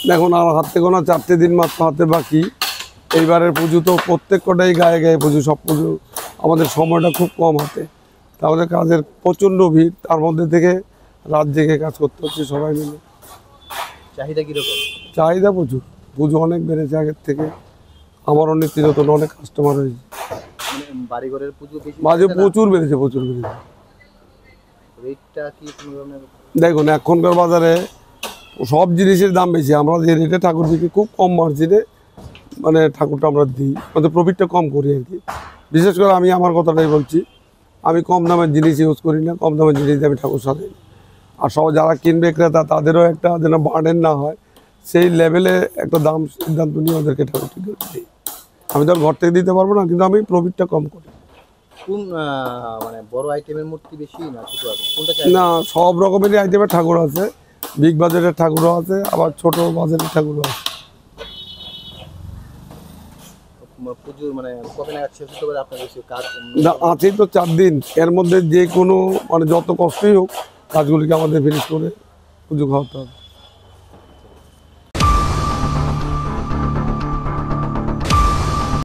দেখুন আর হাতে গোনা 4টে দিন মাত্র হাতে বাকি। এইবারের পুজো তো প্রত্যেক কটাই গায়ে গায়ে পুজো, সব পুজো আমাদের সময়টা খুব কম হাতে, তা আমাদের কাজের প্রচণ্ড ভিড়, তার মধ্যে থেকে রাত জেগে কাজ করতে হচ্ছে সবাই মিলে। চাহিদা কীরকম? চাহিদা প্রচুর, পুজো অনেক বেড়েছে আগের থেকে, আমারও নিত্য নতুন অনেক কাস্টমার হয়েছে। বাড়িঘরের পুজো বেশি মাঝে প্রচুর বেড়েছে, প্রচুর বেড়েছে। রেটটা কি কোনো ধরনের? দেখুন এখনকার বাজারে সব জিনিসের দাম বেশি, আমরা যে রেটে ঠাকুর বিক্রি খুব কম মার্জিনে মানে ঠাকুরটা আমরা দিই, আমাদের প্রফিটটা কম করি আর কি। বিশেষ করে আমি আমার কথাটাই বলছি, আমি কম দামের জিনিস ইউজ করি না, কম দামের জিনিস দিয়ে আমি ঠাকুর সাজাই। আর সব যারা কিনবে ক্রেতা তাদেরও একটা যেন বার্ডেন না হয়, সেই লেভেলে একটা দাম সিদ্ধান্ত নিয়ে ওদেরকে ঠাকুর ঠিক করে দিই। আমি তো ঘর থেকে দিতে পারবো না, কিন্তু আমি প্রফিটটা কম করি। কোন মানে বড় আইটেমের মূর্তি বেশি না ছোট আছে, কোনটা চাই? না, সব রকমেরই আইটেমের ঠাকুর আছে, বিগ বাজেটের ঠাকুরও আছে, আবার ছোট বাজেটের ঠাকুরও আছে। পুজোর মানে কবে নাগাদ শেষ হতে পারে আপনার বেশি কাজ? আছেই তো 4 দিন, এর মধ্যে যে কোনো মানে যত কষ্টই হোক কাজগুলিকে আমাদের ফিনিশ করে পুজো খাওয়াতে হবে।